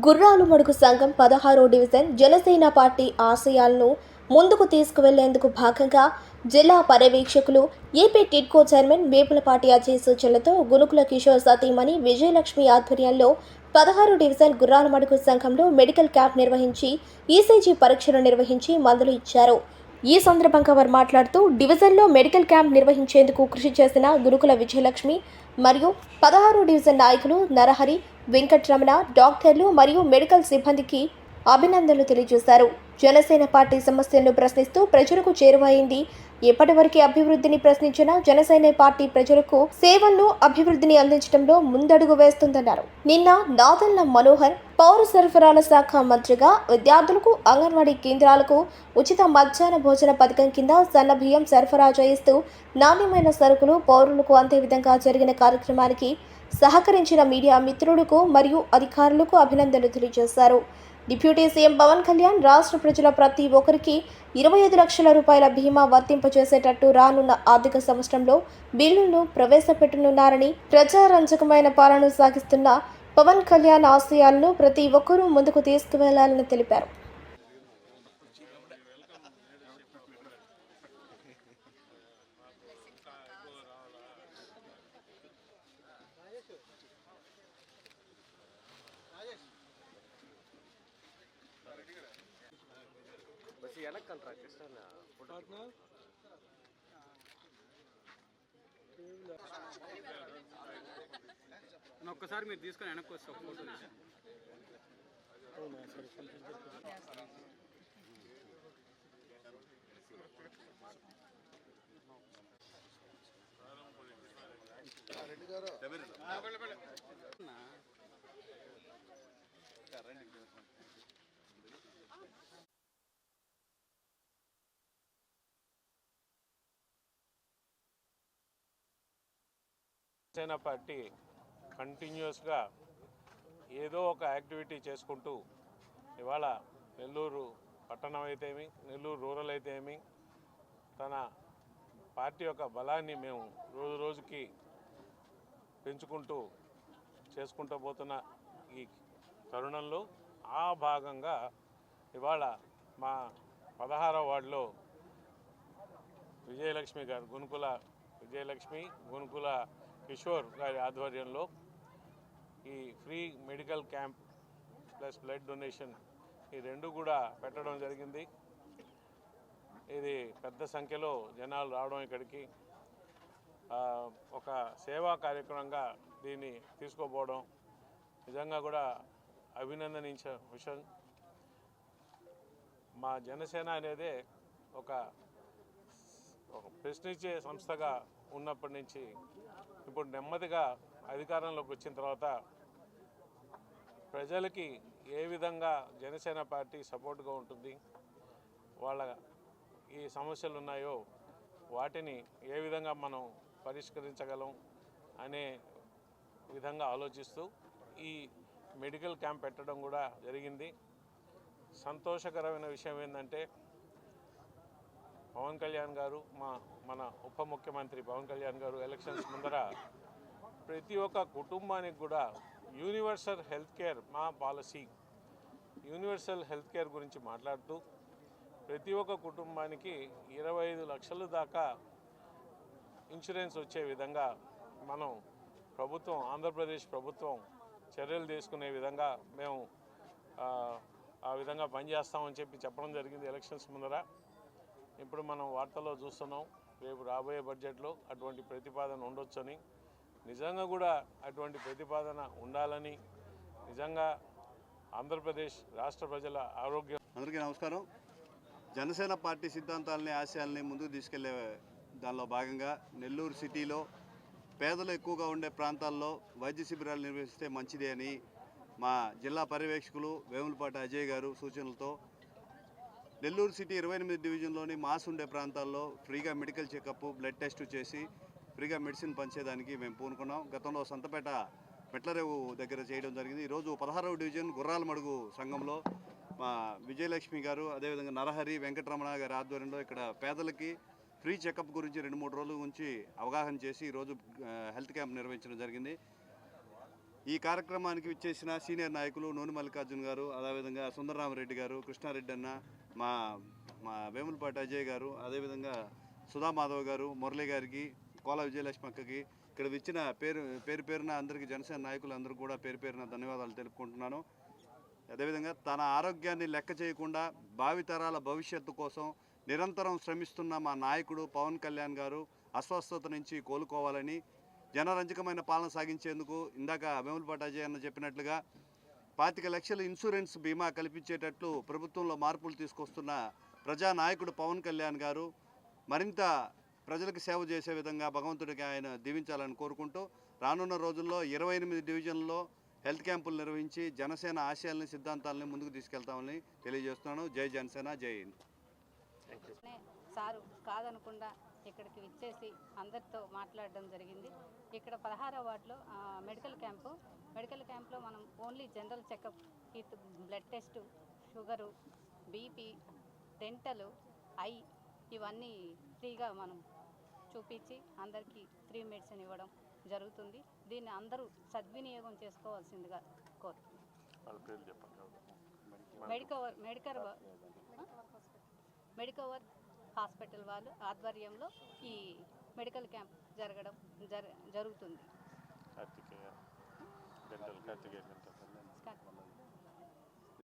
గుర్రాలు మడుగు సంఘం 16వ డివిజన్ జనసేన పార్టీ ఆశయాలను ముందుకు తీసుకువెళ్లేందుకు భాగంగా జిల్లా పర్యవేక్షకులు ఏపీ టిడ్కో చైర్మన్ వేపులపాటి అజయ్ సూచనలతో గునుకుల కిషోర్ సతీమణి విజయలక్ష్మి ఆధ్వర్యంలో 16వ డివిజన్ గుర్రాల మడుగు సంఘంలో మెడికల్ క్యాంప్ నిర్వహించి ఈసీజీ పరీక్షలు నిర్వహించి మందులు ఇచ్చారు. ఈ సందర్భంగా వారు మాట్లాడుతూ డివిజన్లో మెడికల్ క్యాంప్ నిర్వహించేందుకు కృషి చేసిన గురుకుల విజయలక్ష్మి మరియు 16వ డివిజన్ నాయకులు నరహరి, వెంకట్రమణ, డాక్టర్లు మరియు మెడికల్ సిబ్బందికి అభినందనలు తెలియజేశారు. జనసేన పార్టీ సమస్యలను ప్రశ్నిస్తూ ప్రజలకు చేరువైంది. ఎప్పటివరకు అభివృద్ధిని ప్రశ్నించిన జనసేన పార్టీ ప్రజలకు సేవలను, అభివృద్ధిని అందించడంలో ముందడుగు వేస్తుందన్నారు. నిన్న నాదెళ్ల మనోహర్ పౌర సరఫరాల శాఖ మంత్రిగా విద్యార్థులకు అంగన్వాడీ కేంద్రాలకు ఉచిత మధ్యాహ్న భోజన పథకం కింద సన్న బియ్యం సరఫరా చేయిస్తూ నాణ్యమైన సరుకులు పౌరులకు అందే విధంగా జరిగిన కార్యక్రమానికి సహకరించిన మీడియా మిత్రులకు మరియు అధికారులకు అభినందనలు తెలియజేశారు. డిప్యూటీ సీఎం పవన్ కళ్యాణ్ రాష్ట్ర ప్రజల ప్రతి ఒక్కరికి 25 లక్షల రూపాయల బీమా వర్తింపజేసేటట్టు రానున్న ఆర్థిక సంవత్సరంలో బిల్లును ప్రవేశపెట్టనున్నారని, ప్రజారంజకమైన పాలన సాగిస్తున్న పవన్ కళ్యాణ్ ఆశయాలను ప్రతి ఒక్కరూ ముందుకు తీసుకువెళ్లాలని తెలిపారు. ఒక్కసారి మీరు తీసుకొని వెనక్కి వస్తే ఒక ఫోటో జనసేన పార్టీ కంటిన్యూస్గా ఏదో ఒక యాక్టివిటీ చేసుకుంటూ ఇవాళ నెల్లూరు పట్టణం అయితేమి, నెల్లూరు రూరల్ అయితేమి తన పార్టీ యొక్క బలాన్ని మేము రోజు రోజుకి పెంచుకుంటూ చేసుకుంటూ పోతున్న ఈ తరుణంలో ఆ భాగంగా ఇవాళ మా 16వ వార్డులో విజయలక్ష్మి గారు, గునుకుల విజయలక్ష్మి, గునుకుల కిషోర్ గారి ఆధ్వర్యంలో ఈ free medical camp plus blood donation ఈ రెండు కూడా పెట్టడం జరిగింది. ఇది పెద్ద సంఖ్యలో జనాలు రావడం ఇక్కడికి ఒక సేవా కార్యక్రమంగా దీన్ని తీసుకోపోవడం నిజంగా కూడా అభినందనించే విషయం. మా జనసేన అనేదే ఒక ప్రశ్నించే సంస్థగా ఉన్నప్పటి నుంచి ఇప్పుడు నెమ్మదిగా అధికారంలోకి వచ్చిన తర్వాత ప్రజలకి ఏ విధంగా జనసేన పార్టీ సపోర్ట్గా ఉంటుంది, వాళ్ళ ఈ సమస్యలు ఉన్నాయో వాటిని ఏ విధంగా మనం పరిష్కరించగలం అనే విధంగా ఆలోచిస్తూ ఈ మెడికల్ క్యాంప్ పెట్టడం కూడా జరిగింది. సంతోషకరమైన విషయం ఏంటంటే పవన్ కళ్యాణ్ గారు, మన ఉప ముఖ్యమంత్రి పవన్ కళ్యాణ్ గారు ఎలక్షన్స్ ముందర ప్రతి ఒక్క కుటుంబానికి కూడా యూనివర్సల్ హెల్త్ కేర్ మా పాలసీ, యూనివర్సల్ హెల్త్ కేర్ గురించి మాట్లాడుతూ ప్రతి ఒక్క కుటుంబానికి 25 లక్షల దాకా ఇన్సూరెన్స్ వచ్చే విధంగా మనం ప్రభుత్వం, ఆంధ్రప్రదేశ్ ప్రభుత్వం చర్యలు తీసుకునే విధంగా మేము ఆ విధంగా పనిచేస్తామని చెప్పడం జరిగింది ఎలక్షన్స్ ముందర. ఇప్పుడు మనం వార్తల్లో చూస్తున్నాం, రేపు రాబోయే బడ్జెట్లో అటువంటి ప్రతిపాదన ఉండొచ్చని, నిజంగా కూడా అటువంటి ప్రతిపాదన ఉండాలని, నిజంగా ఆంధ్రప్రదేశ్ రాష్ట్ర ప్రజల ఆరోగ్యం. అందరికీ నమస్కారం. జనసేన పార్టీ సిద్ధాంతాలని, ఆశయాల్ని ముందుకు తీసుకెళ్లే దానిలో భాగంగా నెల్లూరు సిటీలో పేదలు ఎక్కువగా ఉండే ప్రాంతాల్లో వైద్య శిబిరాలు నిర్వహిస్తే మంచిదే అని మా జిల్లా పర్యవేక్షకులు వేములపాటి అజయ్ గారు సూచనలతో నెల్లూరు సిటీ 28 డివిజన్లోని మాస్ ఉండే ప్రాంతాల్లో ఫ్రీగా మెడికల్ చెకప్, బ్లడ్ టెస్ట్ చేసి ఫ్రీగా మెడిసిన్ పంచేదానికి మేము పూనుకున్నాం. గతంలో సంతపేట మెట్లరేవు దగ్గర చేయడం జరిగింది. ఈరోజు 16వ డివిజన్ గుర్రాల మడుగు సంఘంలో మా విజయలక్ష్మి గారు, అదేవిధంగా నరహరి, వెంకట్రమణ గారి ఆధ్వర్యంలో ఇక్కడ పేదలకి ఫ్రీ చెకప్ గురించి 2-3 రోజుల నుంచి అవగాహన చేసి ఈరోజు హెల్త్ క్యాంప్ నిర్వహించడం జరిగింది. ఈ కార్యక్రమానికి విచ్చేసిన సీనియర్ నాయకులు నూనె మల్లికార్జున గారు, అదేవిధంగా సుందరరామరెడ్డి గారు, కృష్ణారెడ్డి అన్న, మా మా వేములపాటి అజయ్ గారు, అదేవిధంగా సుధామాధవ్ గారు, మురళి గారికి, కోల విజయలక్ష్మి అక్కకి, ఇక్కడ విచ్చిన పేరున అందరికీ జనసేన నాయకులందరూ కూడా పేరున ధన్యవాదాలు తెలుపుకుంటున్నాను. అదేవిధంగా తన ఆరోగ్యాన్ని లెక్క చేయకుండా భావితరాల భవిష్యత్తు కోసం నిరంతరం శ్రమిస్తున్న మా నాయకుడు పవన్ కళ్యాణ్ గారు అస్వస్థత నుంచి కోలుకోవాలని, జనరంజకమైన పాలన సాగించేందుకు ఇందాక వేములపాటి అజయ్ అన్న చెప్పినట్లుగా 25 లక్షల ఇన్సూరెన్స్ బీమా కల్పించేటట్లు ప్రభుత్వంలో మార్పులు తీసుకొస్తున్న ప్రజానాయకుడు పవన్ కళ్యాణ్ గారు మరింత ప్రజలకు సేవ చేసే విధంగా భగవంతుడికి ఆయన దీవించాలని కోరుకుంటూ రానున్న రోజుల్లో 28 డివిజన్లలో హెల్త్ క్యాంపులు నిర్వహించి జనసేన ఆశయాలని సిద్ధాంతాలని ముందుకు తీసుకెళ్తామని తెలియజేస్తున్నాను. జై జనసేన, జై హింద్. సారు కాదనకుండా ఇక్కడికి విచ్చేసి అందరితో మాట్లాడడం జరిగింది. ఇక్కడ 16వ వార్డులో మెడికల్ క్యాంప్లో మనం only general checkup with blood test, sugar, BP, dental, I ఇవన్నీ ఫ్రీగా మనం చూపించి అందరికీ ఫ్రీ మెడిసిన్ ఇవ్వడం జరుగుతుంది. దీన్ని అందరూ సద్వినియోగం చేసుకోవాల్సిందిగా కోరుతున్నాం. మెడికవర్ హాస్పిటల్ వాళ్ళు ఆధ్వర్యంలో ఈ మెడికల్ క్యాంప్ జరుగుతుంది.